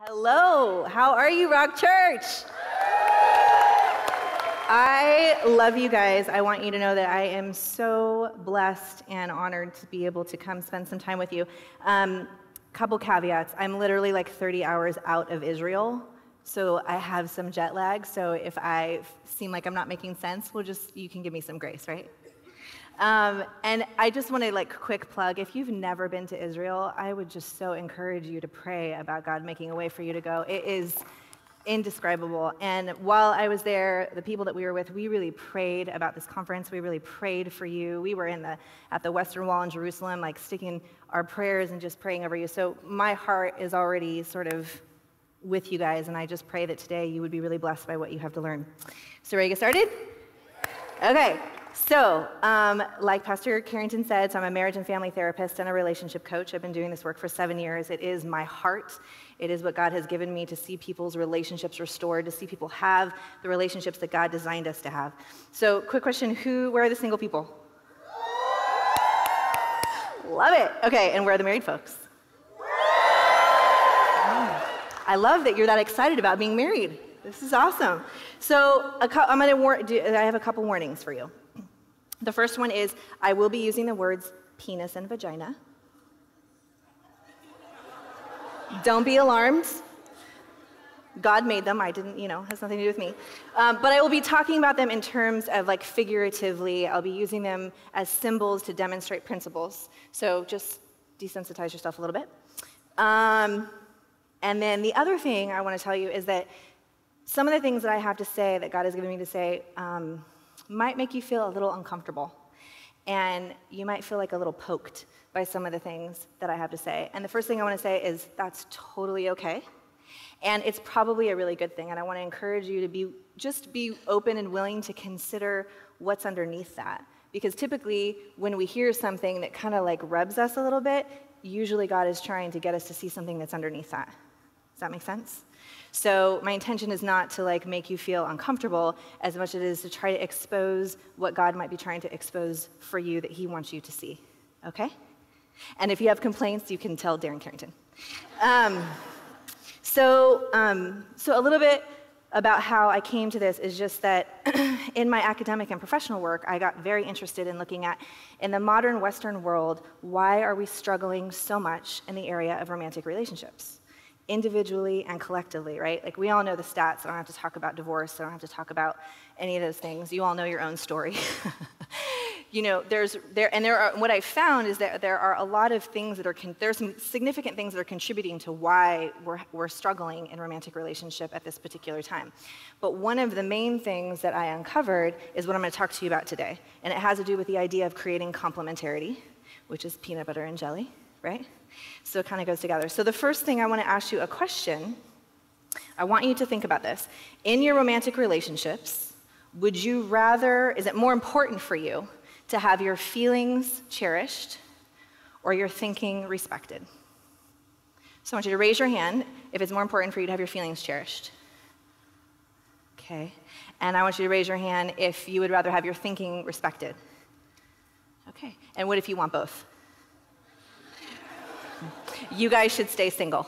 Hello, how are you, Rock Church? I love you guys. I want you to know that I am so blessed and honored to be able to come spend some time with you. Couple caveats. I'm literally like 30 hours out of Israel, so I have some jet lag. So if I seem like I'm not making sense, you can give me some grace, right? And I just want to quick plug, if you've never been to Israel, I would just so encourage you to pray about God making a way for you to go. It is indescribable. And while I was there, the people that we were with, we really prayed about this conference. We really prayed for you. We were at the Western Wall in Jerusalem, sticking our prayers and just praying over you. So my heart is already sort of with you guys, and I just pray that today you would be really blessed by what you have to learn. So ready to get started? Okay. So, like Pastor Carrington said, I'm a marriage and family therapist and a relationship coach. I've been doing this work for 7 years. It is my heart. It is what God has given me to see people's relationships restored, to see people have the relationships that God designed us to have. So, quick question, where are the single people? Love it. Okay, and where are the married folks? I love that you're that excited about being married. This is awesome. So, I have a couple warnings for you. The first one is, I will be using the words penis and vagina. Don't be alarmed. God made them. I didn't, has nothing to do with me. But I will be talking about them in terms of figuratively. I'll be using them as symbols to demonstrate principles. So just desensitize yourself a little bit. And then the other thing I want to tell you is that some of the things that I have to say, that God has given me to say, might make you feel a little uncomfortable. And you might feel a little poked by some of the things that I have to say. And the first thing I want to say is that's totally okay. And it's probably a really good thing. And I want to encourage you to be open and willing to consider what's underneath that. Because typically, when we hear something that kind of rubs us a little bit, usually God is trying to get us to see something that's underneath that. Does that make sense? So my intention is not to make you feel uncomfortable as much as it is to try to expose what God might be trying to expose for you that he wants you to see, okay? And if you have complaints, you can tell Darren Carrington. So a little bit about how I came to this is just that in my academic and professional work, I got very interested in looking at, in the modern Western world, why are we struggling so much in the area of romantic relationships? Individually and collectively, right? We all know the stats. I don't have to talk about divorce. I don't have to talk about any of those things. You all know your own story. What I found is that there are a lot of things there's some significant things that are contributing to why we're struggling in romantic relationship at this particular time. But one of the main things that I uncovered is what I'm going to talk to you about today. And it has to do with the idea of creating complementarity, which is peanut butter and jelly, right? So it kind of goes together. So the first thing, I want to ask you a question. I want you to think about this. In your romantic relationships, is it more important for you to have your feelings cherished or your thinking respected? So I want you to raise your hand if it's more important for you to have your feelings cherished. Okay. And I want you to raise your hand if you would rather have your thinking respected. Okay. And what if you want both? You guys should stay single.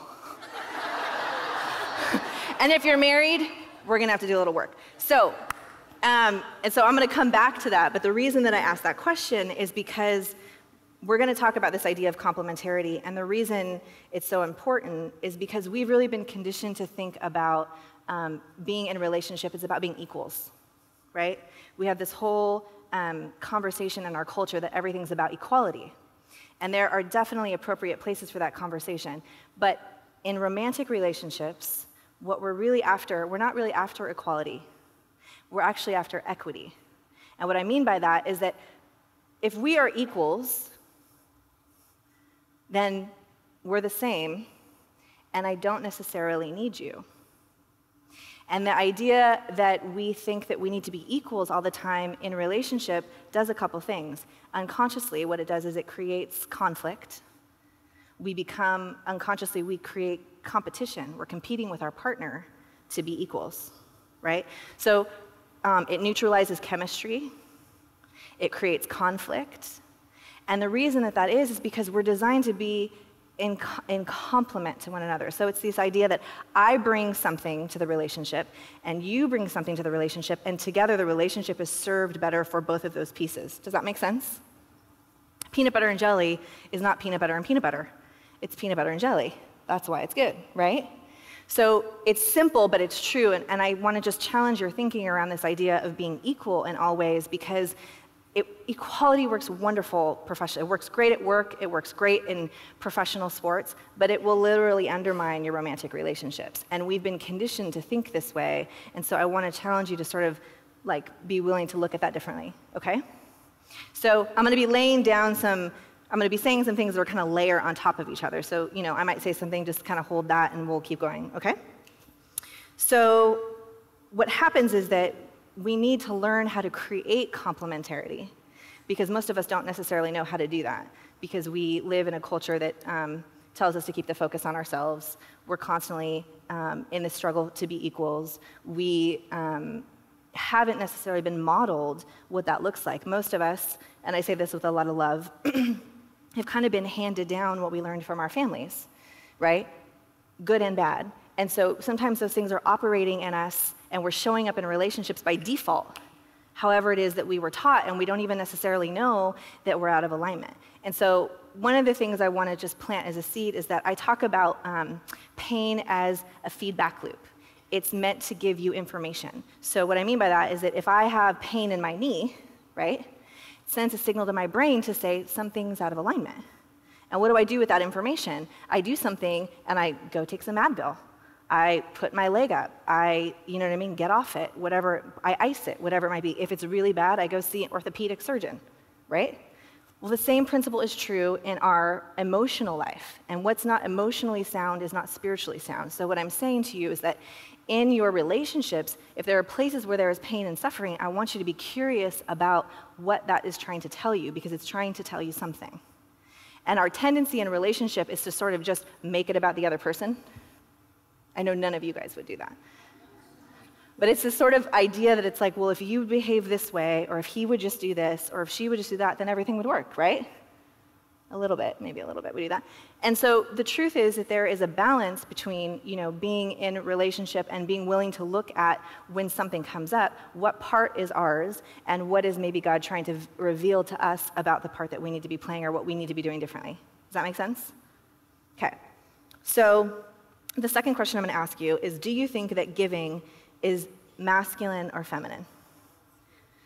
And if you're married, we're going to have to do a little work. So I'm going to come back to that, but the reason that I asked that question is because we're going to talk about this idea of complementarity, and the reason it's so important is because we've really been conditioned to think about being in a relationship is about being equals, right? We have this whole conversation in our culture that everything's about equality. And there are definitely appropriate places for that conversation. But in romantic relationships, what we're not really after equality. We're actually after equity. And what I mean by that is that if we are equals, then we're the same, and I don't necessarily need you. And the idea that we think that we need to be equals all the time in a relationship does a couple things. Unconsciously, what it does is it creates conflict. Unconsciously, we create competition. We're competing with our partner to be equals, right? So it neutralizes chemistry. It creates conflict. And the reason that is because we're designed to be in complement to one another. So it's this idea that I bring something to the relationship, and you bring something to the relationship, and together the relationship is served better for both of those pieces. Does that make sense? Peanut butter and jelly is not peanut butter and peanut butter. It's peanut butter and jelly. That's why it's good, right? So it's simple, but it's true, and I want to just challenge your thinking around this idea of being equal in all ways, because equality works wonderful professionally. It works great at work, it works great in professional sports, but it will literally undermine your romantic relationships. And we've been conditioned to think this way, and so I want to challenge you to sort of like be willing to look at that differently, okay? So I'm going to be laying down I'm going to be saying some things that are kind of layer on top of each other. So, I might say something, just kind of hold that, and we'll keep going, okay? So what happens is that we need to learn how to create complementarity, because most of us don't necessarily know how to do that, because we live in a culture that tells us to keep the focus on ourselves. We're constantly in the struggle to be equals. We haven't necessarily been modeled what that looks like. Most of us, and I say this with a lot of love, have kind of been handed down what we learned from our families, right? Good and bad. And so sometimes those things are operating in us, and we're showing up in relationships by default, however it is that we were taught, and we don't even necessarily know that we're out of alignment. And so one of the things I want to just plant as a seed is that I talk about pain as a feedback loop. It's meant to give you information. So what I mean by that is that if I have pain in my knee, right, it sends a signal to my brain to say something's out of alignment. And what do I do with that information? I do something, and I go take some Advil. I put my leg up, get off it, whatever, I ice it, whatever it might be. If it's really bad, I go see an orthopedic surgeon, right? Well, the same principle is true in our emotional life. And what's not emotionally sound is not spiritually sound. So what I'm saying to you is that in your relationships, if there are places where there is pain and suffering, I want you to be curious about what that is trying to tell you, because it's trying to tell you something. And our tendency in a relationship is to sort of just make it about the other person. I know none of you guys would do that. But it's this sort of idea that it's like, well, if you behave this way, or if he would just do this, or if she would just do that, then everything would work, right? A little bit, maybe a little bit, we do that. And so the truth is that there is a balance between, being in a relationship and being willing to look at when something comes up, what part is ours, and what is maybe God trying to reveal to us about the part that we need to be playing or what we need to be doing differently. Does that make sense? Okay. So the second question I'm going to ask you is, do you think that giving is masculine or feminine?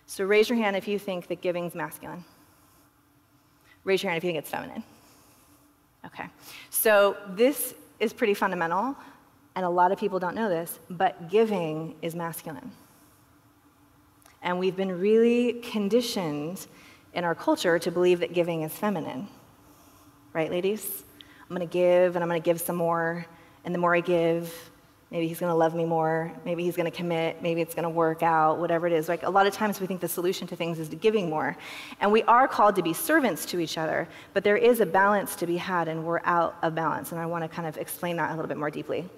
So raise your hand if you think that giving's masculine. Raise your hand if you think it's feminine. Okay. So this is pretty fundamental, and a lot of people don't know this, but giving is masculine. And we've been really conditioned in our culture to believe that giving is feminine. Right, ladies? I'm going to give, and I'm going to give some more. And the more I give, maybe he's going to love me more, maybe he's going to commit, maybe it's going to work out, whatever it is. Like, a lot of times we think the solution to things is giving more. And we are called to be servants to each other, but there is a balance to be had, and we're out of balance. And I want to kind of explain that a little bit more deeply.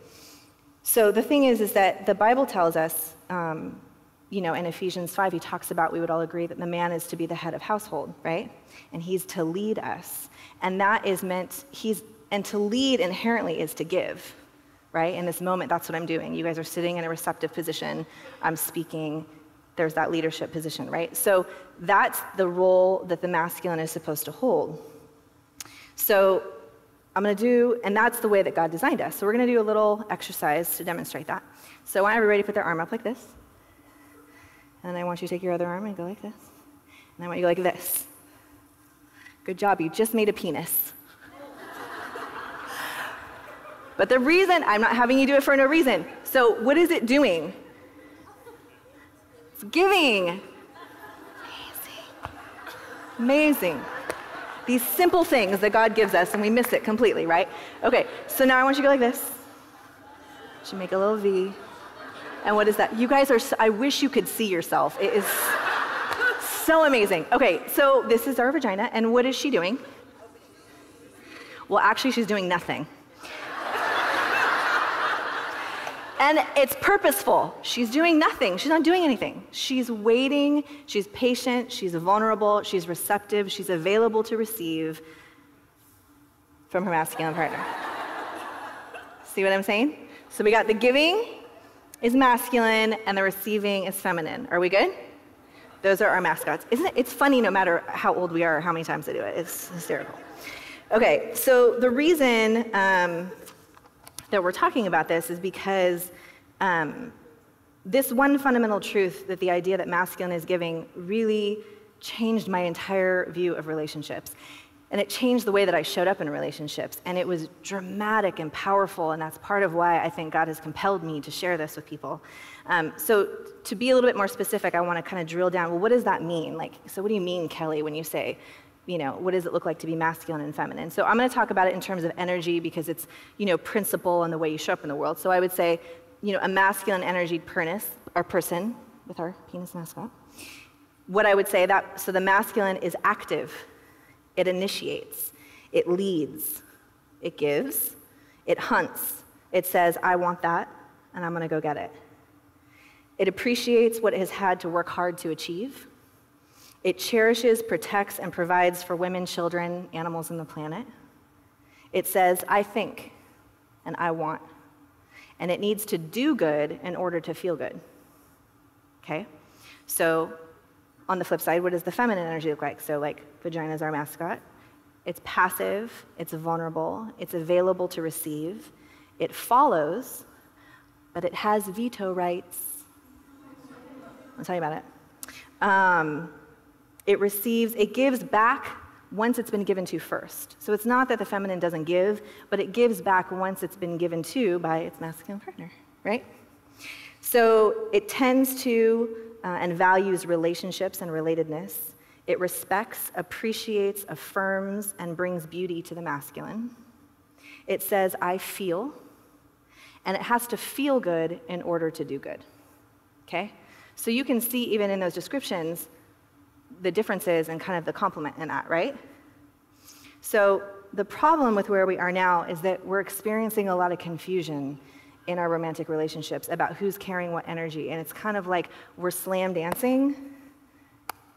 So the thing is that the Bible tells us, in Ephesians 5, he talks about, we would all agree, that the man is to be the head of household, right? And he's to lead us. And that is meant, and to lead inherently is to give, right? In this moment, that's what I'm doing. You guys are sitting in a receptive position. I'm speaking. There's that leadership position, right? So that's the role that the masculine is supposed to hold. So I'm going to do, and that's the way that God designed us. So we're going to do a little exercise to demonstrate that. So I want everybody to put their arm up like this. And then I want you to take your other arm and go like this. And I want you to go like this. Good job. You just made a penis. But the reason, I'm not having you do it for no reason. So what is it doing? It's giving. Amazing. Amazing. These simple things that God gives us, and we miss it completely, right? Okay, so now I want you to go like this. You should make a little V. And what is that? You guys are, I wish you could see yourself. It is so amazing. Okay, so this is our vagina, and what is she doing? Well, actually, she's doing nothing. And it's purposeful. She's doing nothing. She's not doing anything. She's waiting. She's patient. She's vulnerable. She's receptive. She's available to receive from her masculine partner. See what I'm saying? So we got the giving is masculine and the receiving is feminine. Are we good? Those are our mascots. Isn't it? It's funny no matter how old we are or how many times I do it. It's hysterical. Okay, so the reason that we're talking about this is because this one fundamental truth, that the idea that masculine is giving, really changed my entire view of relationships. And it changed the way that I showed up in relationships. And it was dramatic and powerful, and that's part of why I think God has compelled me to share this with people. So to be a little bit more specific, I want to kind of drill down, well, what does that mean? Like, so what do you mean, Kelly, when you say, what does it look like to be masculine and feminine? So I'm going to talk about it in terms of energy because it's, principle and the way you show up in the world. So I would say, a masculine energied person with our penis mascot. What I would say so the masculine is active. It initiates, it leads, it gives, it hunts. It says, I want that, and I'm going to go get it. It appreciates what it has had to work hard to achieve. It cherishes, protects, and provides for women, children, animals, and the planet. It says, I think, and I want. And it needs to do good in order to feel good. Okay? So on the flip side, what does the feminine energy look like? So like vagina is our mascot. It's passive, it's vulnerable, it's available to receive, it follows, but it has veto rights. I'll tell you about it. It receives, it gives back once it's been given to first. So it's not that the feminine doesn't give, but it gives back once it's been given to by its masculine partner, right? So it tends to and values relationships and relatedness. It respects, appreciates, affirms, and brings beauty to the masculine. It says, I feel, and it has to feel good in order to do good, okay? So you can see even in those descriptions the differences and kind of the complement in that, right? So the problem with where we are now is that we're experiencing a lot of confusion in our romantic relationships about who's carrying what energy, and it's kind of like we're slam dancing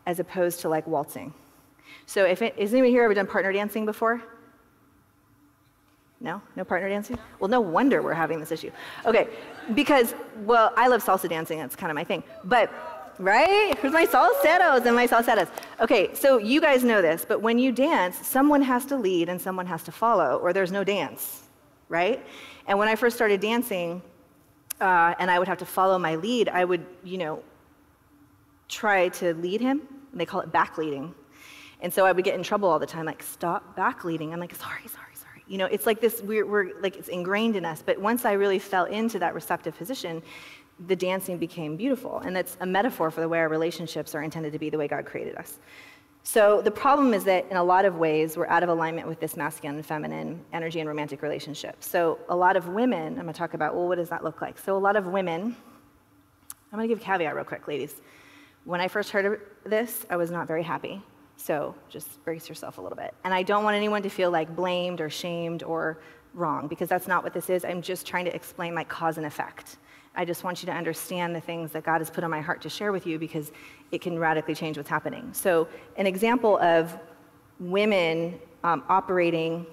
as opposed to like waltzing. So has anybody here ever done partner dancing before? No? No partner dancing? Well, no wonder we're having this issue. Okay, because, well, I love salsa dancing, that's kind of my thing, but, right? Who's my salseros and my salsetas? Okay, so you guys know this, but when you dance, someone has to lead and someone has to follow, or there's no dance, right? And when I first started dancing, and I would have to follow my lead, I would, try to lead him, and they call it back leading. And so I would get in trouble all the time, like, stop back leading. I'm like, sorry. It's like this, we're like, it's ingrained in us. But once I really fell into that receptive position, the dancing became beautiful. And that's a metaphor for the way our relationships are intended to be, the way God created us. So the problem is that in a lot of ways, we're out of alignment with this masculine and feminine energy in romantic relationships. So a lot of women, I'm going to talk about, well, what does that look like? So a lot of women, I'm going to give a caveat real quick, ladies. When I first heard of this, I was not very happy. So just brace yourself a little bit. And I don't want anyone to feel like blamed or shamed or wrong, because that's not what this is. I'm just trying to explain like cause and effect. I just want you to understand the things that God has put on my heart to share with you, because it can radically change what's happening. So an example of women operating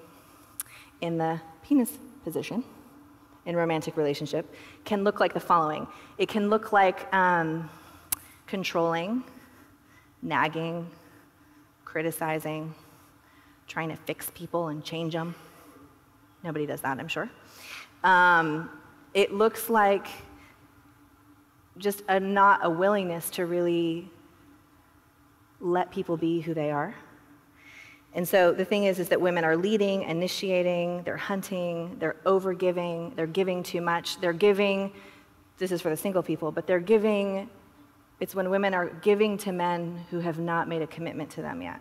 in the penis position in a romantic relationship can look like the following. It can look like controlling, nagging, criticizing, trying to fix people and change them. Nobody does that, I'm sure. It looks like just not a willingness to really let people be who they are. And so the thing is that women are leading, initiating, they're hunting, they're overgiving, they're giving too much, they're giving, this is for the single people, but they're giving, it's when women are giving to men who have not made a commitment to them yet,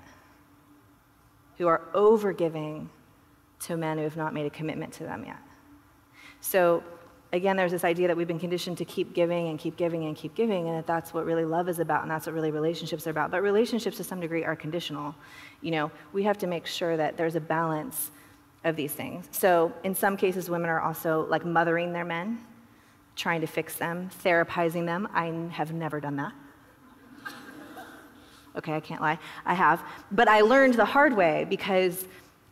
who are overgiving to men who have not made a commitment to them yet. So again, there's this idea that we've been conditioned to keep giving and keep giving and keep giving, and that that's what really love is about, and that's what really relationships are about. But relationships to some degree are conditional. We have to make sure that there's a balance of these things. So in some cases, women are also like mothering their men, trying to fix them, therapizing them. I have never done that. Okay, I can't lie, I have. But I learned the hard way, because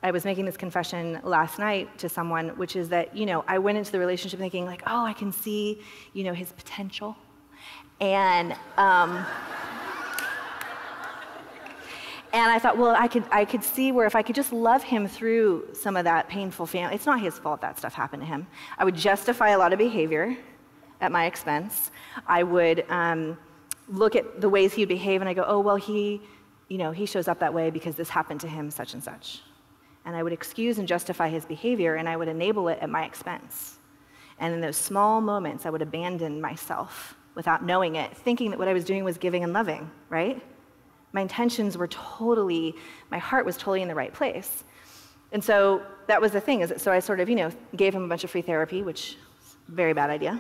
I was making this confession last night to someone, which is that, I went into the relationship thinking like, oh, I can see, his potential. And and I thought, well, I could see where if I could just love him through some of that painful family, it's not his fault that stuff happened to him. I would justify a lot of behavior at my expense. I would look at the ways he'd behave and I go, oh, well, he shows up that way because this happened to him, such and such. And I would excuse and justify his behavior and I would enable it at my expense. And in those small moments, I would abandon myself without knowing it, thinking that what I was doing was giving and loving, right? My intentions were my heart was totally in the right place. And so that was the thing, so I sort of, gave him a bunch of free therapy, which is a very bad idea.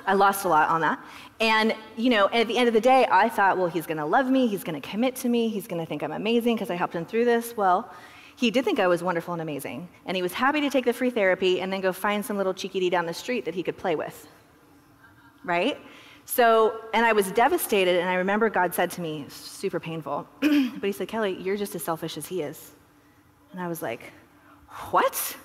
I lost a lot on that. And, at the end of the day, I thought, well, he's gonna love me, he's gonna commit to me, he's gonna think I'm amazing because I helped him through this. Well, he did think I was wonderful and amazing. And he was happy to take the free therapy and then go find some little cheeky down the street that he could play with, right? So, and I was devastated, and I remember God said to me, super painful, but he said, Kelli, you're just as selfish as he is. And I was like, what?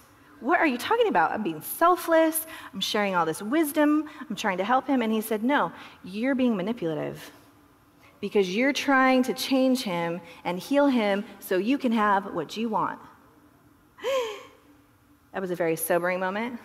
What are you talking about? I'm being selfless, I'm sharing all this wisdom, I'm trying to help him. And he said, no, you're being manipulative because you're trying to change him and heal him so you can have what you want. That was a very sobering moment,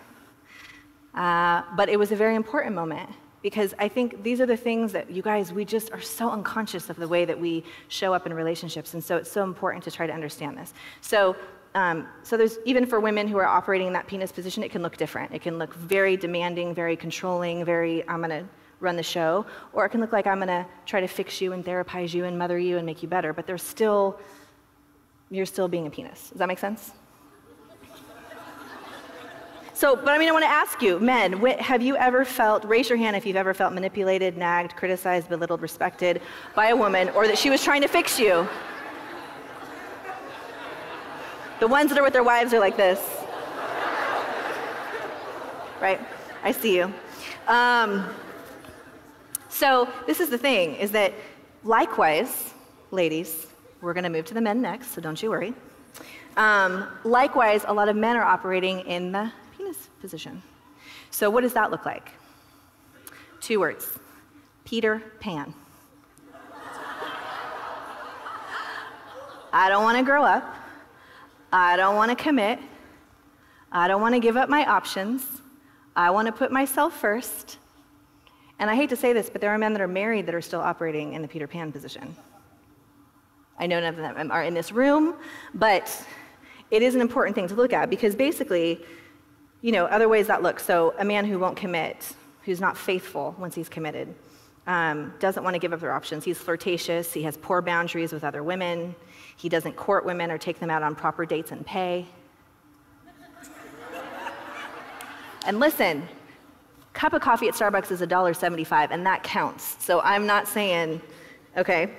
but it was a very important moment. Because I think these are the things that you guys, we just are so unconscious of the way that we show up in relationships, and so it's so important to try to understand this. So there's, even for women who are operating in that penis position, it can look different. It can look very demanding, very controlling, very, I'm gonna run the show, or it can look like I'm gonna try to fix you and therapize you and mother you and make you better, but you're still being a penis. Does that make sense? So, but I want to ask you, men, have you ever felt, raise your hand if you've ever felt manipulated, nagged, criticized, belittled, respected by a woman, or that she was trying to fix you? The ones that are with their wives are like this. Right? I see you. So this is the thing, is that likewise, ladies, we're going to move to the men next, so don't you worry. Likewise, a lot of men are operating in the position. So what does that look like? 2 words. Peter Pan. I don't want to grow up. I don't want to commit. I don't want to give up my options. I want to put myself first. And I hate to say this, but there are men that are married that are still operating in the Peter Pan position. I know none of them are in this room, but it is an important thing to look at because basically, other ways that look. So a man who won't commit, who's not faithful once he's committed, doesn't want to give up their options. He's flirtatious. He has poor boundaries with other women. He doesn't court women or take them out on proper dates and pay. And listen, cup of coffee at Starbucks is $1.75, and that counts. So I'm not saying, okay.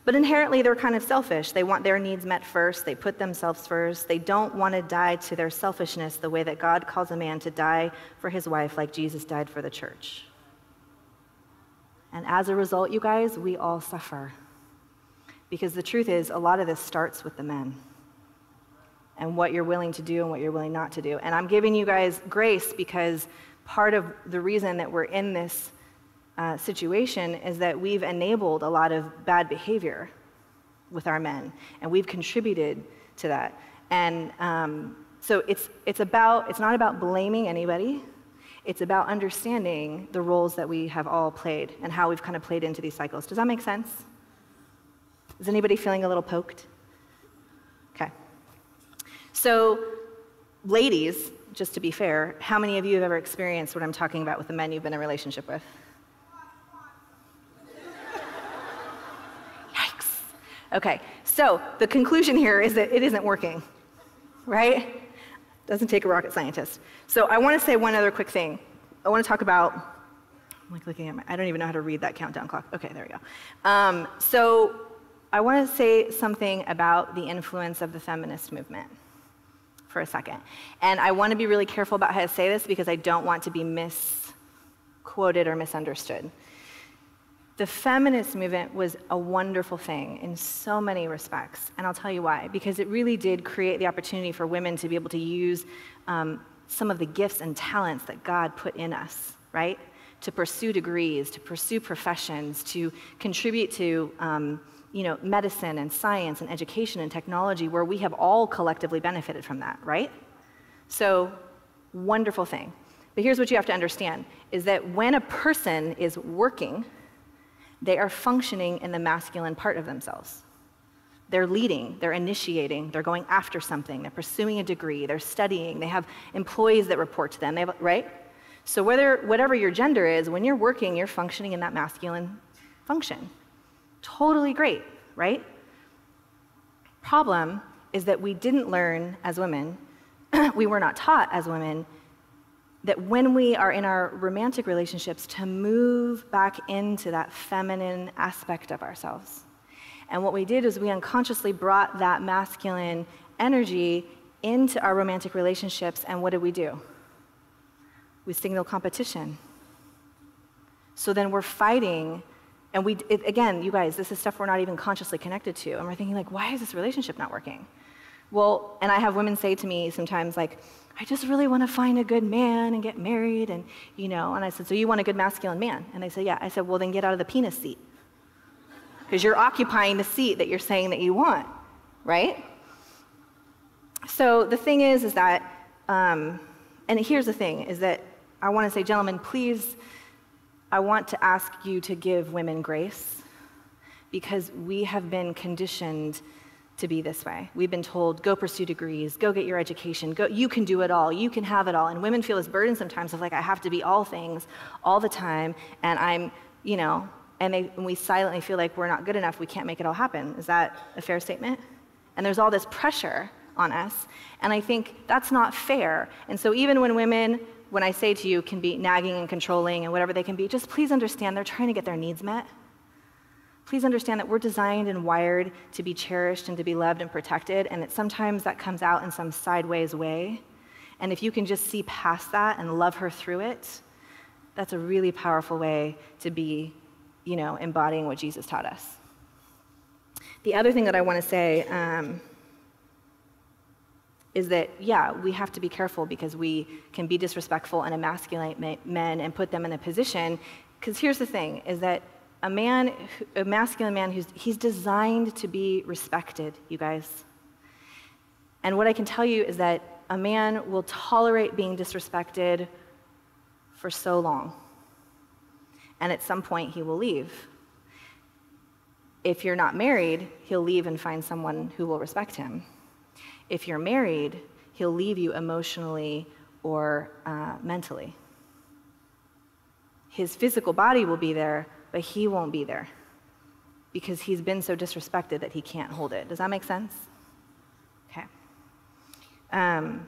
But inherently, they're kind of selfish. They want their needs met first. They put themselves first. They don't want to die to their selfishness the way that God calls a man to die for his wife like Jesus died for the church. And as a result, you guys, we all suffer. Because the truth is, a lot of this starts with the men and what you're willing to do and what you're willing not to do. And I'm giving you guys grace because part of the reason that we're in this situation is that we've enabled a lot of bad behavior with our men, and we've contributed to that. And so it's not about blaming anybody. It's about understanding the roles that we have all played and how we've kind of played into these cycles. Does that make sense? Is anybody feeling a little poked? Okay. So, ladies, just to be fair, how many of you have ever experienced what I'm talking about with the men you've been in a relationship with? Okay, so the conclusion here is that it isn't working, right? Doesn't take a rocket scientist. So I want to say one other quick thing. I want to talk about, I'm like looking at I don't even know how to read that countdown clock. Okay, there we go. So I want to say something about the influence of the feminist movement for a second. And I want to be really careful about how to say this because I don't want to be misquoted or misunderstood. The feminist movement was a wonderful thing in so many respects, and I'll tell you why. Because it really did create the opportunity for women to be able to use some of the gifts and talents that God put in us, right? To pursue degrees, to pursue professions, to contribute to medicine and science and education and technology, where we have all collectively benefited from that, right? So, wonderful thing. But here's what you have to understand, is that when a person is working, they are functioning in the masculine part of themselves. They're leading, they're initiating, they're going after something, they're pursuing a degree, they're studying, they have employees that report to them, right? So whatever your gender is, when you're working, you're functioning in that masculine function. Totally great, right? Problem is that we didn't learn as women, we were not taught as women, that when we are in our romantic relationships, to move back into that feminine aspect of ourselves. And what we did is we unconsciously brought that masculine energy into our romantic relationships, and what did we do? We signal competition. So then we're fighting, and again, you guys, this is stuff we're not even consciously connected to, and we're thinking like, why is this relationship not working? Well, and I have women say to me sometimes like, I just really want to find a good man and get married, and and I said, so you want a good masculine man? And they say, yeah. I said, well, then get out of the penis seat, because you're occupying the seat that you're saying that you want, right? So the thing is that, and here's the thing, is that I want to say, gentlemen, please, I want to ask you to give women grace, because we have been conditioned to be this way. We've been told, go pursue degrees, go get your education, go, you can do it all, you can have it all. And women feel this burden sometimes of like, I have to be all things all the time, and I'm, and we silently feel like we're not good enough, we can't make it all happen. Is that a fair statement? And there's all this pressure on us, and I think that's not fair. And so even when women, when I say to you, can be nagging and controlling and whatever they can be, just please understand they're trying to get their needs met. Please understand that we're designed and wired to be cherished and to be loved and protected, and that sometimes that comes out in some sideways way. And if you can just see past that and love her through it, that's a really powerful way to be, embodying what Jesus taught us. The other thing that I want to say is that, yeah, we have to be careful, because we can be disrespectful and emasculate men and put them in a position, because here's the thing, is that a masculine man, he's designed to be respected, you guys. And what I can tell you is that a man will tolerate being disrespected for so long. And at some point, he will leave. If you're not married, he'll leave and find someone who will respect him. If you're married, he'll leave you emotionally or mentally. His physical body will be there, but he won't be there, because he's been so disrespected that he can't hold it. Does that make sense? Okay. And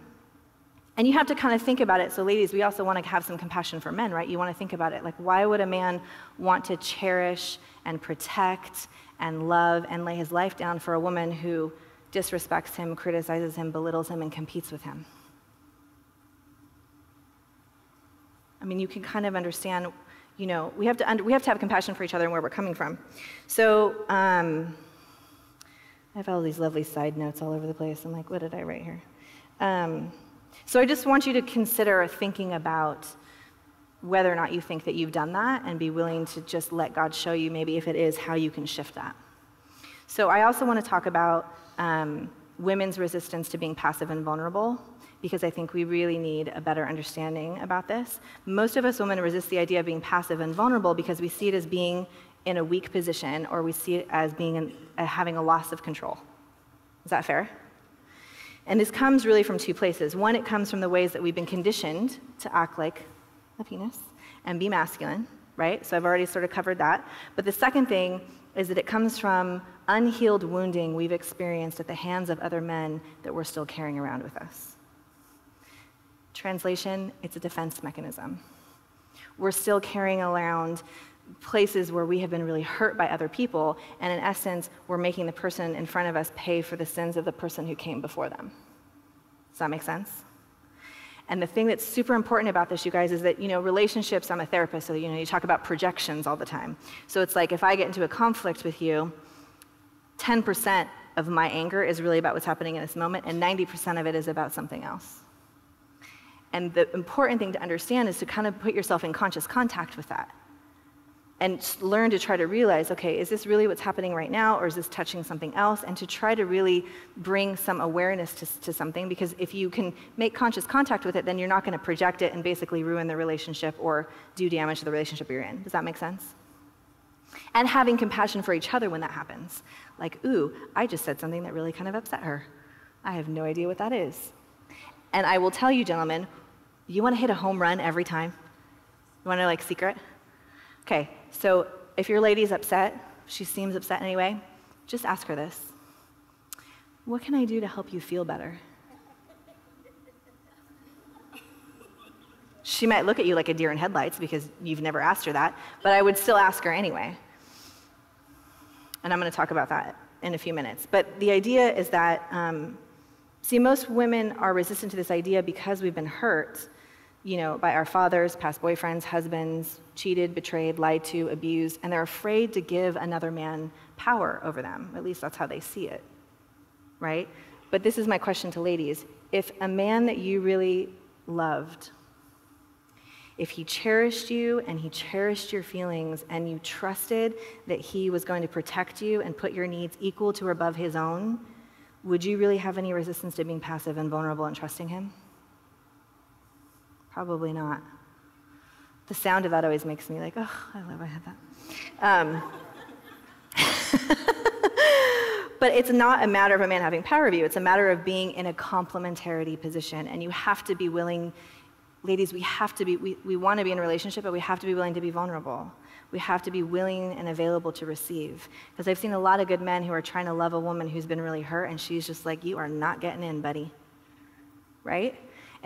you have to kind of think about it. So ladies, we also want to have some compassion for men, right? You want to think about it. Like, why would a man want to cherish and protect and love and lay his life down for a woman who disrespects him, criticizes him, belittles him, and competes with him? I mean, you can kind of understand, we have to have compassion for each other and where we're coming from. So I have all these lovely side notes all over the place. I'm like, what did I write here? So I just want you to consider thinking about whether or not you think that you've done that, and be willing to just let God show you, maybe if it is, how you can shift that. So I also want to talk about women's resistance to being passive and vulnerable, because I think we really need a better understanding about this. Most of us women resist the idea of being passive and vulnerable because we see it as being in a weak position, or we see it as being having a loss of control. Is that fair? And this comes really from two places. One, it comes from the ways that we've been conditioned to act like a penis and be masculine, right? So I've already sort of covered that. But the second thing is that it comes from unhealed wounding we've experienced at the hands of other men that we're still carrying around with us. Translation, it's a defense mechanism. We're still carrying around places where we have been really hurt by other people, and in essence, we're making the person in front of us pay for the sins of the person who came before them. Does that make sense? And the thing that's super important about this, you guys, is that, relationships, I'm a therapist, so, you talk about projections all the time. So it's like if I get into a conflict with you, 10% of my anger is really about what's happening in this moment, and 90% of it is about something else. And the important thing to understand is to kind of put yourself in conscious contact with that and learn to try to realize, okay, is this really what's happening right now, or is this touching something else? And to try to really bring some awareness to something, because if you can make conscious contact with it, then you're not going to project it and basically ruin the relationship or do damage to the relationship you're in. Does that make sense? And having compassion for each other when that happens. Like, ooh, I just said something that really kind of upset her. I have no idea what that is. And I will tell you, gentlemen, you want to hit a home run every time? You want to know, like, secret? Okay, so if your lady's upset, she seems upset anyway, just ask her this. What can I do to help you feel better? She might look at you like a deer in headlights because you've never asked her that, but I would still ask her anyway. And I'm going to talk about that in a few minutes. But the idea is that, see, most women are resistant to this idea because we've been hurt, by our fathers, past boyfriends, husbands, cheated, betrayed, lied to, abused, and they're afraid to give another man power over them. At least that's how they see it, right? But this is my question to ladies. If a man that you really loved, if he cherished you and he cherished your feelings and you trusted that he was going to protect you and put your needs equal to or above his own, would you really have any resistance to being passive and vulnerable and trusting him? Probably not. The sound of that always makes me like, oh, I love I had that. But it's not a matter of a man having power over you. It's a matter of being in a complementarity position. And you have to be willing, ladies, we want to be in a relationship, but we have to be willing to be vulnerable. We have to be willing and available to receive. Because I've seen a lot of good men who are trying to love a woman who's been really hurt, and she's just like, you are not getting in, buddy. Right?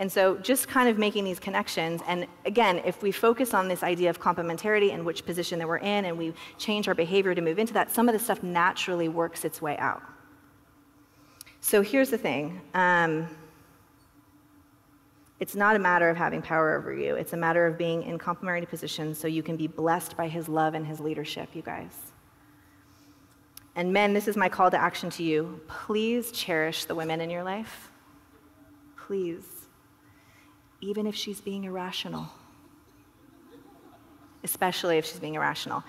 And so just kind of making these connections, and again, if we focus on this idea of complementarity and which position that we're in, and we change our behavior to move into that, some of the stuff naturally works its way out. So here's the thing. It's not a matter of having power over you. It's a matter of being in complementary positions so you can be blessed by his love and his leadership, you guys. And men, this is my call to action to you. Please cherish the women in your life. Please. Even if she's being irrational. Especially if she's being irrational.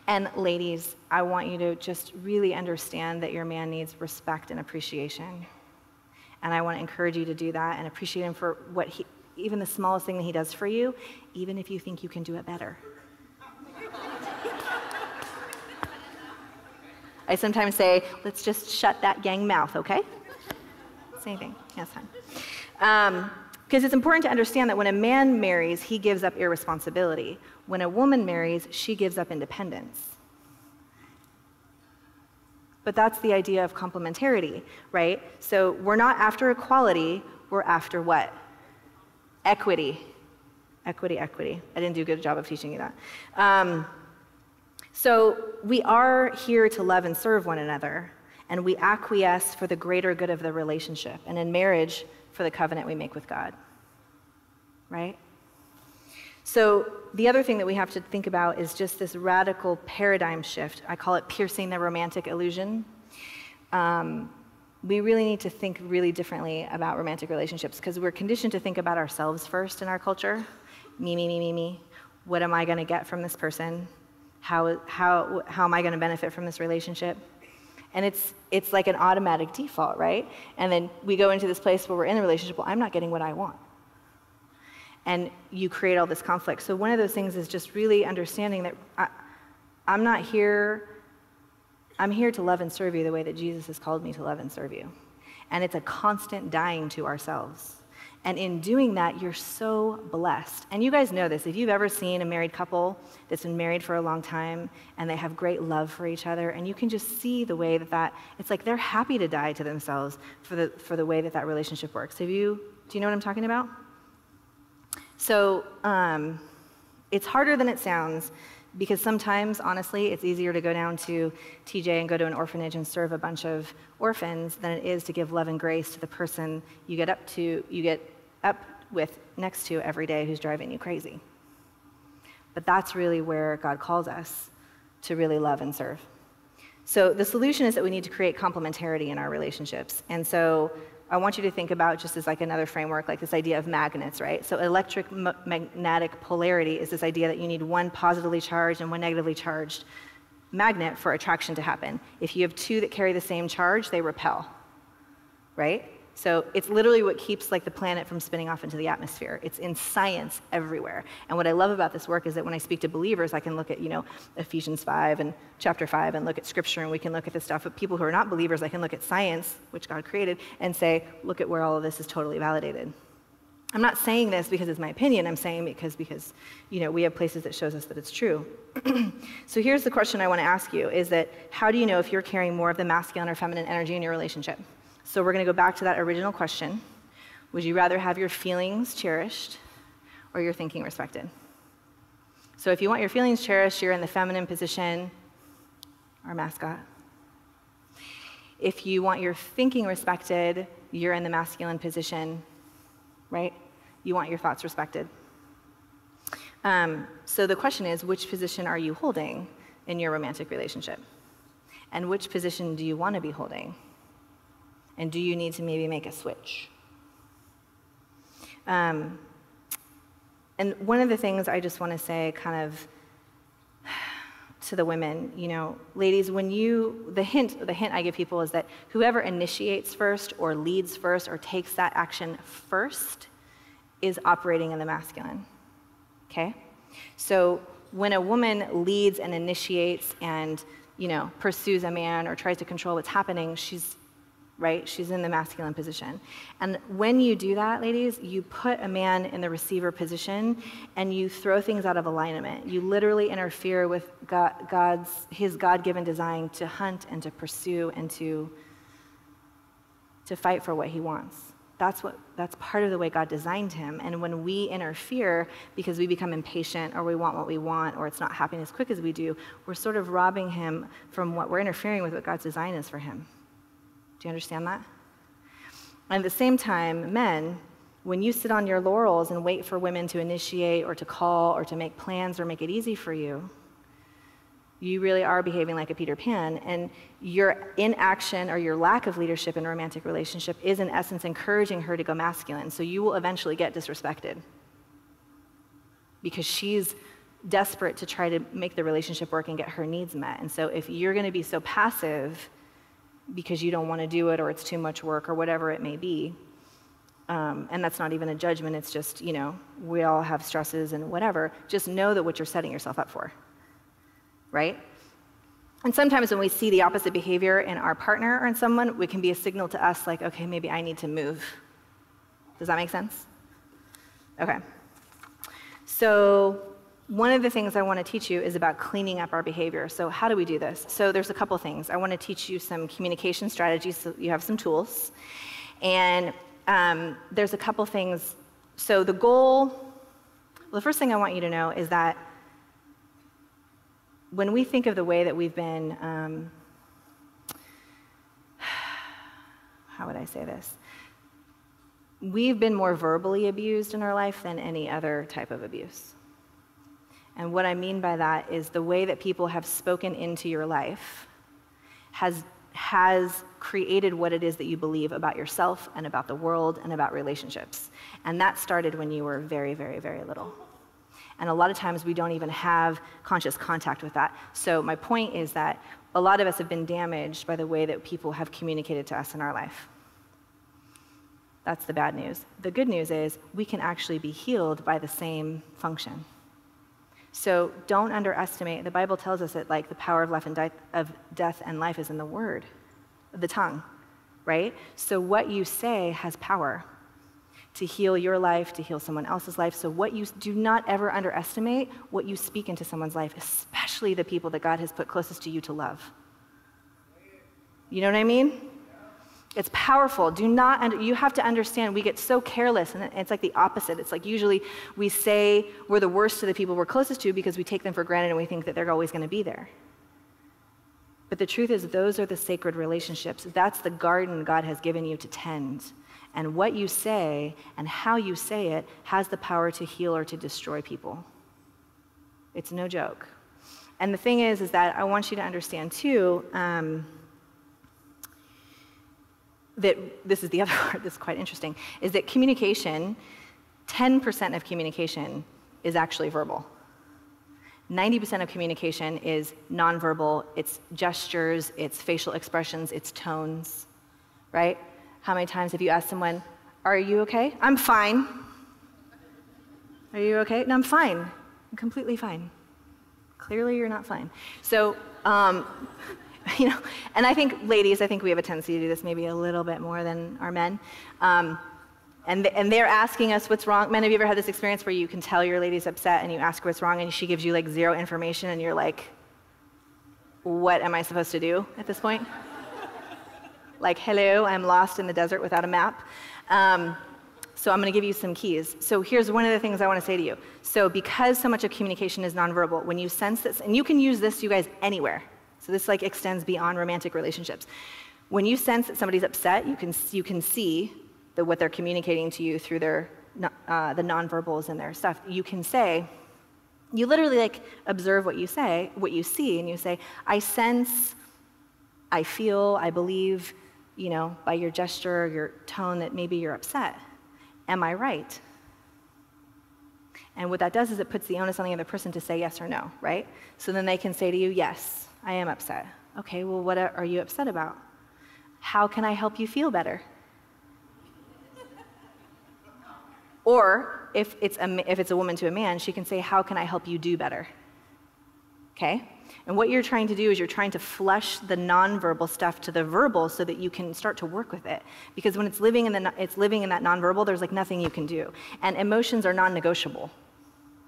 And ladies, I want you to just really understand that your man needs respect and appreciation. And I want to encourage you to do that and appreciate him for even the smallest thing that he does for you, even if you think you can do it better. I sometimes say, let's just shut that gang mouth, okay? Same thing. Yes, fine. Because it's important to understand that when a man marries, he gives up irresponsibility. When a woman marries, she gives up independence. But that's the idea of complementarity, right? So we're not after equality, we're after what? Equity. Equity. I didn't do a good job of teaching you that. So we are here to love and serve one another, and we acquiesce for the greater good of the relationship, and in marriage, for the covenant we make with God, right? So the other thing that we have to think about is just this radical paradigm shift. I call it piercing the romantic illusion. We really need to think really differently about romantic relationships because we're conditioned to think about ourselves first in our culture. Me. What am I going to get from this person? How am I going to benefit from this relationship? And it's like an automatic default, right? And then we go into this place where we're in a relationship, well, I'm not getting what I want. And you create all this conflict. So one of those things is just really understanding that I'm here to love and serve you the way that Jesus has called me to love and serve you. And it's a constant dying to ourselves. And in doing that, you're so blessed. And you guys know this. If you've ever seen a married couple that's been married for a long time and they have great love for each other, and you can just see the way that it's like they're happy to die to themselves for the way that relationship works. Do you know what I'm talking about? So it's harder than it sounds because sometimes, honestly, it's easier to go down to TJ and go to an orphanage and serve a bunch of orphans than it is to give love and grace to the person you get up with next to every day who's driving you crazy. But that's really where God calls us to really love and serve. So the solution is that we need to create complementarity in our relationships. And so I want you to think about, just as like another framework, like this idea of magnets, right? So electromagnetic polarity is this idea that you need one positively charged and one negatively charged magnet for attraction to happen. If you have two that carry the same charge, they repel, right? So it's literally what keeps like the planet from spinning off into the atmosphere. It's in science everywhere. And what I love about this work is that when I speak to believers, I can look at, Ephesians 5 and chapter 5 and look at scripture, and we can look at this stuff. But people who are not believers, I can look at science, which God created, and say, look at where all of this is totally validated. I'm not saying this because it's my opinion. I'm saying because we have places that shows us that it's true. So here's the question I want to ask you, is that how do you know if you're carrying more of the masculine or feminine energy in your relationship? So we're going to go back to that original question. Would you rather have your feelings cherished or your thinking respected? So if you want your feelings cherished, you're in the feminine position, our mascot. If you want your thinking respected, you're in the masculine position, right? You want your thoughts respected. So the question is, which position are you holding in your romantic relationship? And which position do you want to be holding? And do you need to maybe make a switch? And one of the things I just want to say kind of to the women, ladies, the hint I give people is that whoever initiates first or leads first or takes that action first is operating in the masculine, okay? So when a woman leads and initiates and, pursues a man or tries to control what's happening, she's in the masculine position. And when you do that, ladies, you put a man in the receiver position and you throw things out of alignment. You literally interfere with his God-given design to hunt and to pursue and to fight for what he wants. That's part of the way God designed him. And when we interfere because we become impatient or we want what we want or it's not happening as quick as we do, we're sort of robbing him from we're interfering with what God's design is for him. Do you understand that? And at the same time, men, when you sit on your laurels and wait for women to initiate or to call or to make plans or make it easy for you, you really are behaving like a Peter Pan. And your inaction or your lack of leadership in a romantic relationship is in essence encouraging her to go masculine. So you will eventually get disrespected because she's desperate to try to make the relationship work and get her needs met. And so if you're going to be so passive because you don't want to do it or it's too much work or whatever it may be. And that's not even a judgment. It's just, we all have stresses and whatever. Just know that what you're setting yourself up for, right? And sometimes when we see the opposite behavior in our partner or in someone, it can be a signal to us like, okay, maybe I need to move. Does that make sense? Okay. So one of the things I want to teach you is about cleaning up our behavior. So how do we do this? So there's a couple things. I want to teach you some communication strategies so you have some tools. And there's a couple things. So the first thing I want you to know is that when we think of the way that we've been, how would I say this? We've been more verbally abused in our life than any other type of abuse. And what I mean by that is the way that people have spoken into your life has created what it is that you believe about yourself and about the world and about relationships. And that started when you were very, very, very little. And a lot of times we don't even have conscious contact with that. So my point is that a lot of us have been damaged by the way that people have communicated to us in our life. That's the bad news. The good news is we can actually be healed by the same function. So don't underestimate, the Bible tells us that like the power of death and life is in the word, the tongue, right? So what you say has power to heal your life, to heal someone else's life. So do not ever underestimate what you speak into someone's life, especially the people that God has put closest to you to love. You know what I mean? It's powerful. You have to understand, we get so careless, and it's like the opposite. It's like usually we say we're the worst to the people we're closest to because we take them for granted and we think that they're always going to be there. But the truth is, those are the sacred relationships. That's the garden God has given you to tend. And what you say and how you say it has the power to heal or to destroy people. It's no joke. And the thing is that I want you to understand too, that this is the other part that's quite interesting, is that communication, 10% of communication is actually verbal. 90% of communication is nonverbal, it's gestures, it's facial expressions, it's tones, right? How many times have you asked someone, are you okay? I'm fine. Are you okay? No, I'm fine. I'm completely fine. Clearly you're not fine. So, you know, and I think ladies, I think we have a tendency to do this maybe a little bit more than our men. And they're asking us what's wrong. Men, have you ever had this experience where you can tell your lady's upset and you ask her what's wrong and she gives you like zero information and you're like, what am I supposed to do at this point? Like, hello, I'm lost in the desert without a map. So I'm going to give you some keys. So here's one of the things I want to say to you. So because so much of communication is nonverbal, when you sense this, and you can use this, you guys, anywhere. So this like extends beyond romantic relationships. When you sense that somebody's upset, you can see that what they're communicating to you through their the nonverbals and their stuff. You can say, you literally like observe what you say, what you see, and you say, I sense, I feel, I believe, you know, by your gesture, your tone, that maybe you're upset. Am I right? And what that does is it puts the onus on the other person to say yes or no, right? So then they can say to you, yes, I am upset. Okay, well, what are you upset about? How can I help you feel better? Or if it's a woman to a man, she can say, how can I help you do better? Okay? And what you're trying to do is you're trying to flush the nonverbal stuff to the verbal so that you can start to work with it. Because when it's living in that nonverbal, there's like nothing you can do. And emotions are non-negotiable.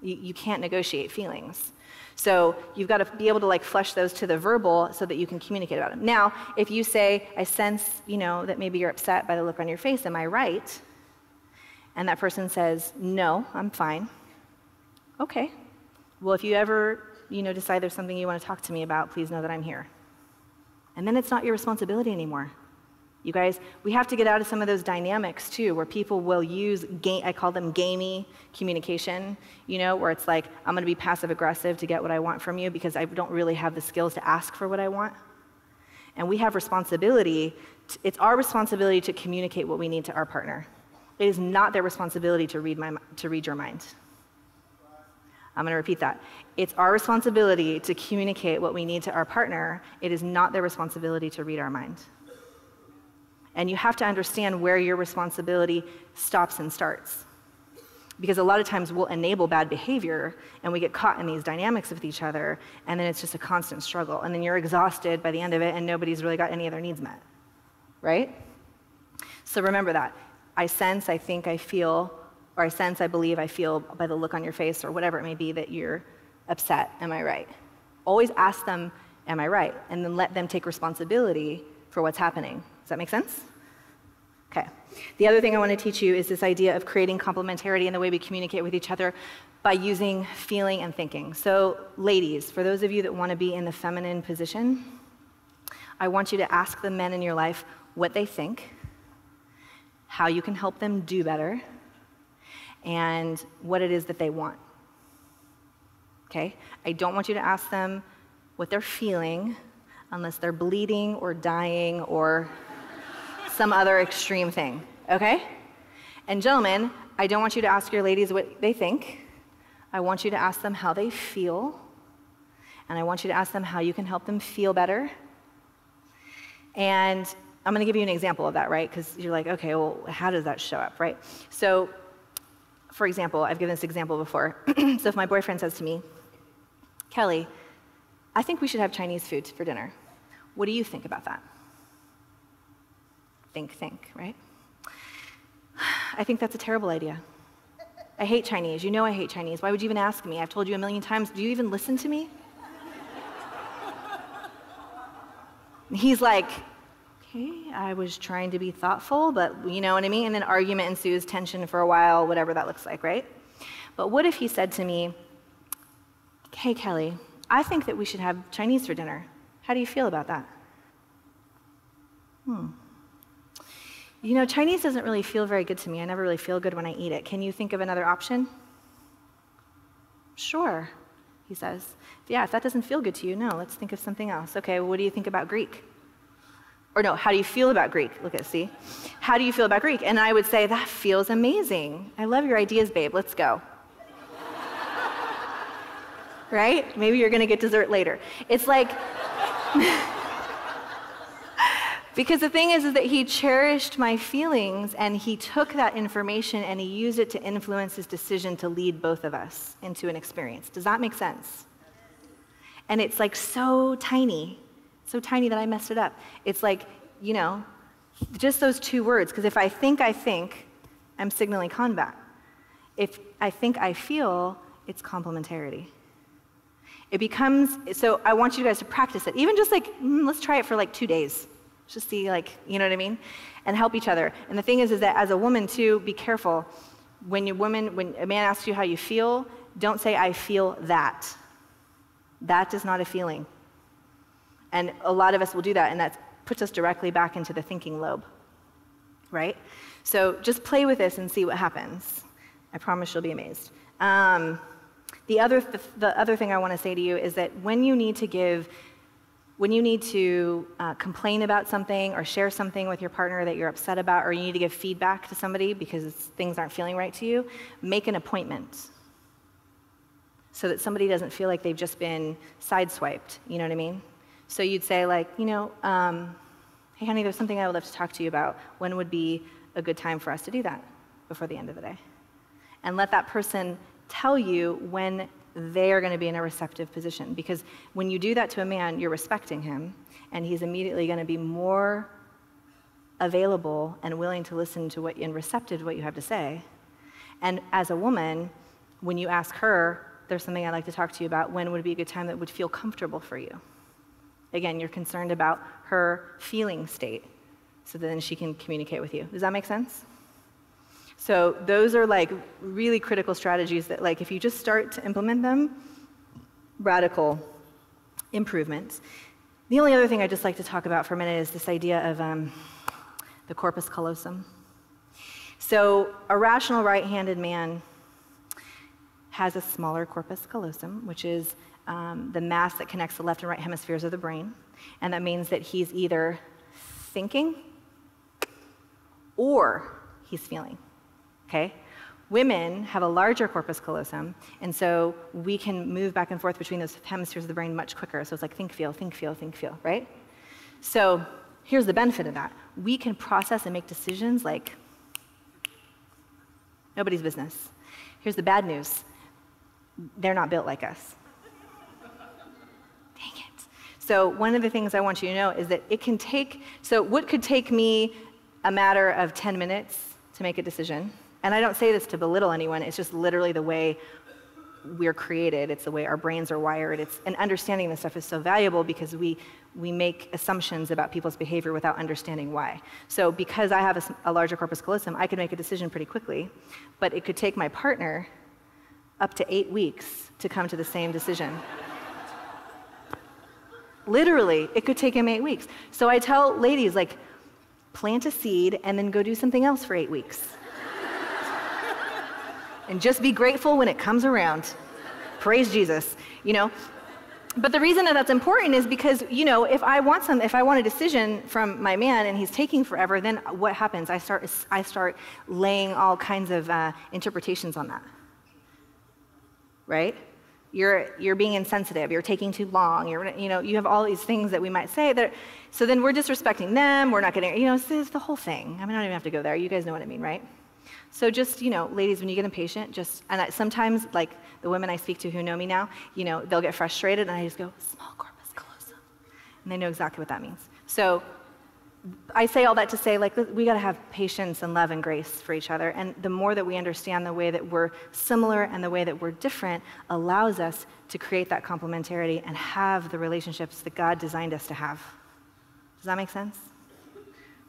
You can't negotiate feelings. So you've got to be able to like flush those to the verbal so that you can communicate about them. Now, if you say, I sense, you know, that maybe you're upset by the look on your face, am I right? And that person says, no, I'm fine. Okay. Well, if you ever, you know, decide there's something you want to talk to me about, please know that I'm here. And then it's not your responsibility anymore. You guys, we have to get out of some of those dynamics too, where people will use, I call them gamey communication, you know, where it's like, I'm going to be passive aggressive to get what I want from you because I don't really have the skills to ask for what I want. And we have responsibility, it's our responsibility to communicate what we need to our partner. It is not their responsibility to read your mind. I'm going to repeat that. It's our responsibility to communicate what we need to our partner. It is not their responsibility to read our mind. And you have to understand where your responsibility stops and starts. Because a lot of times we'll enable bad behavior and we get caught in these dynamics with each other, and then it's just a constant struggle. And then you're exhausted by the end of it and nobody's really got any of their needs met. Right? So remember that. I sense, I think, I feel, or I sense, I believe, I feel by the look on your face or whatever it may be that you're upset. Am I right? Always ask them, am I right? And then let them take responsibility for what's happening. Does that make sense? Okay. The other thing I want to teach you is this idea of creating complementarity in the way we communicate with each other by using feeling and thinking. So ladies, for those of you that want to be in the feminine position, I want you to ask the men in your life what they think, how you can help them do better, and what it is that they want. Okay? I don't want you to ask them what they're feeling unless they're bleeding or dying or some other extreme thing. Okay? And gentlemen, I don't want you to ask your ladies what they think. I want you to ask them how they feel, and I want you to ask them how you can help them feel better. And I'm going to give you an example of that, right? Because you're like, okay, well, how does that show up, right? So, for example, I've given this example before. So if my boyfriend says to me, Kelly, I think we should have Chinese food for dinner. What do you think about that? Think, right? I think that's a terrible idea. I hate Chinese. You know I hate Chinese. Why would you even ask me? I've told you a million times. Do you even listen to me? And he's like, okay, I was trying to be thoughtful, but you know what I mean? And then argument ensues, tension for a while, whatever that looks like, right? But what if he said to me, hey, Kelly, I think that we should have Chinese for dinner. How do you feel about that? Chinese doesn't really feel very good to me. I never really feel good when I eat it. Can you think of another option? Sure, he says. Yeah, if that doesn't feel good to you, no, let's think of something else. Okay, well, what do you think about Greek? Or no, how do you feel about Greek? Look at, see? How do you feel about Greek? And I would say, that feels amazing. I love your ideas, babe. Let's go. Right? Maybe you're going to get dessert later. It's like, because the thing is that he cherished my feelings, and he took that information and he used it to influence his decision to lead both of us into an experience. Does that make sense? And it's like so tiny that I messed it up. It's like, just those two words, because if I think, I'm signaling combat. If I think, I feel, it's complementarity. It becomes, so I want you guys to practice it. Even just like, let's try it for like 2 days. Just see, like, you know what I mean? And help each other. And the thing is that as a woman too, be careful. When a man asks you how you feel, don't say, I feel that. That is not a feeling. And a lot of us will do that, and that puts us directly back into the thinking lobe, right? So just play with this and see what happens. I promise you'll be amazed. The other thing I want to say to you is that when you need to complain about something or share something with your partner that you're upset about, or you need to give feedback to somebody because things aren't feeling right to you, make an appointment so that somebody doesn't feel like they've just been sideswiped, you know what I mean? So you'd say like, hey honey, there's something I would love to talk to you about. When would be a good time for us to do that before the end of the day? And let that person tell you when they are going to be in a receptive position. Because when you do that to a man, you're respecting him, and he's immediately going to be more available and willing to listen to and receptive to what you have to say. And as a woman, when you ask her, there's something I'd like to talk to you about, when would be a good time that would feel comfortable for you? Again, you're concerned about her feeling state, so then she can communicate with you. Does that make sense? So those are like really critical strategies that, like, if you just start to implement them, radical improvements. The only other thing I'd just like to talk about for a minute is this idea of the corpus callosum. So a rational right-handed man has a smaller corpus callosum, which is the mass that connects the left and right hemispheres of the brain. And that means that he's either thinking or he's feeling. Okay? Women have a larger corpus callosum, and so we can move back and forth between those hemispheres of the brain much quicker. So it's like think, feel, think, feel, think, feel, right? So here's the benefit of that. We can process and make decisions like nobody's business. Here's the bad news. They're not built like us. Dang it. So one of the things I want you to know is that it can take, so what could take me a matter of 10 minutes to make a decision, and I don't say this to belittle anyone, it's just literally the way we're created, it's the way our brains are wired, and understanding this stuff is so valuable because we make assumptions about people's behavior without understanding why. So because I have a larger corpus callosum, I can make a decision pretty quickly, but it could take my partner up to 8 weeks to come to the same decision. Literally, it could take him 8 weeks. So I tell ladies, like, plant a seed and then go do something else for 8 weeks. And just be grateful when it comes around. Praise Jesus, But the reason that that's important is because, if I want a decision from my man and he's taking forever, then what happens? I start laying all kinds of interpretations on that. Right? You're being insensitive, you're taking too long, you have all these things that we might say that, so then we're disrespecting them, we're not getting, it's the whole thing. I don't even have to go there, you guys know what I mean, right? So just, ladies, when you get impatient, sometimes, like the women I speak to who know me now, they'll get frustrated and I just go, small corpus callosum. And they know exactly what that means. So I say all that to say, like, we gotta have patience and love and grace for each other. And the more that we understand the way that we're similar and the way that we're different allows us to create that complementarity and have the relationships that God designed us to have. Does that make sense?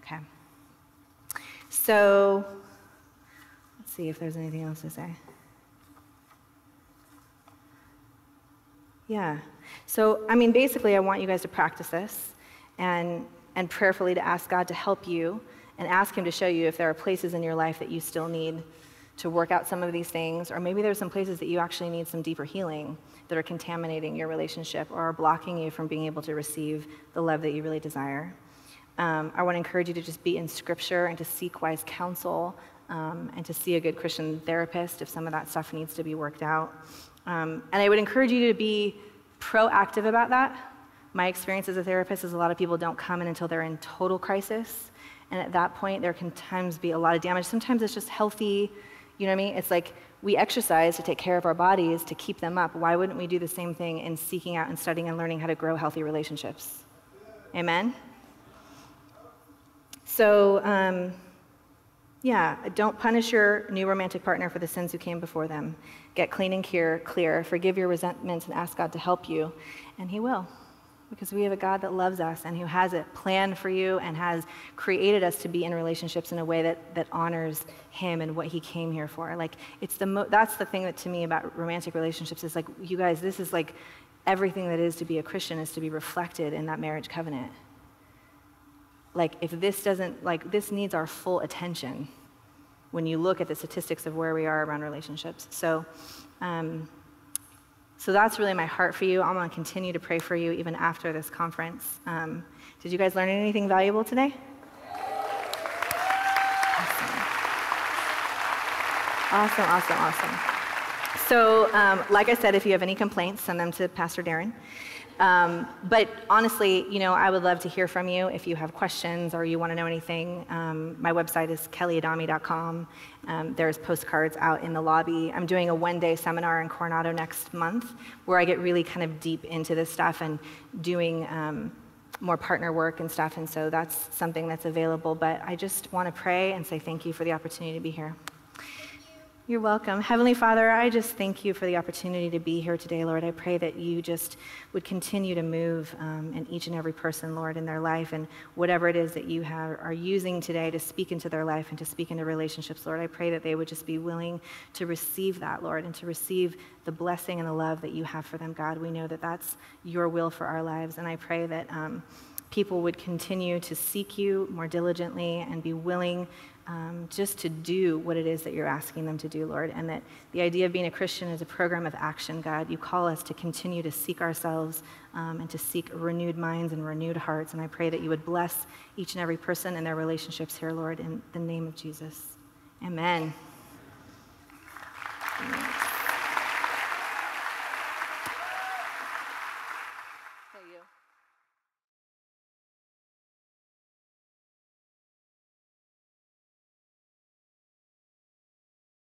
Okay. So, let's see if there's anything else to say. Yeah. So, basically, I want you guys to practice this and prayerfully to ask God to help you and ask him to show you if there are places in your life that you still need to work out some of these things, or maybe there's some places that you actually need some deeper healing that are contaminating your relationship or are blocking you from being able to receive the love that you really desire. I want to encourage you to just be in Scripture and to seek wise counsel and to see a good Christian therapist if some of that stuff needs to be worked out. And I would encourage you to be proactive about that. My experience as a therapist is a lot of people don't come in until they're in total crisis. And at that point, there can times be a lot of damage. Sometimes it's just healthy, you know what I mean? It's like we exercise to take care of our bodies, to keep them up. Why wouldn't we do the same thing in seeking out and studying and learning how to grow healthy relationships? Amen? So, don't punish your new romantic partner for the sins who came before them. Get clean and clear. Forgive your resentments and ask God to help you, and he will. Because we have a God that loves us and who has it planned for you and has created us to be in relationships in a way that honors him and what he came here for. Like, that's the thing that to me about romantic relationships is like, you guys, this is like everything that is to be a Christian is to be reflected in that marriage covenant. Like, if this doesn't, like, this needs our full attention when you look at the statistics of where we are around relationships. So that's really my heart for you. I'm going to continue to pray for you even after this conference. Did you guys learn anything valuable today? Awesome. So, like I said, if you have any complaints, send them to Pastor Darren. But honestly, I would love to hear from you if you have questions or you want to know anything. My website is kellyadame.com. There's postcards out in the lobby. I'm doing a one-day seminar in Coronado next month where I get really kind of deep into this stuff and doing more partner work and stuff, and so that's something that's available. But I just want to pray and say thank you for the opportunity to be here. You're welcome. Heavenly Father, I just thank you for the opportunity to be here today, Lord. I pray that you just would continue to move in each and every person, Lord, in their life, and whatever it is that you are using today to speak into their life and to speak into relationships, Lord. I pray that they would just be willing to receive that, Lord, and to receive the blessing and the love that you have for them, God. We know that that's your will for our lives, and I pray that people would continue to seek you more diligently and be willing just to do what it is that you're asking them to do, Lord, and that the idea of being a Christian is a program of action, God. You call us to continue to seek ourselves and to seek renewed minds and renewed hearts, and I pray that you would bless each and every person and their relationships here, Lord, in the name of Jesus. Amen.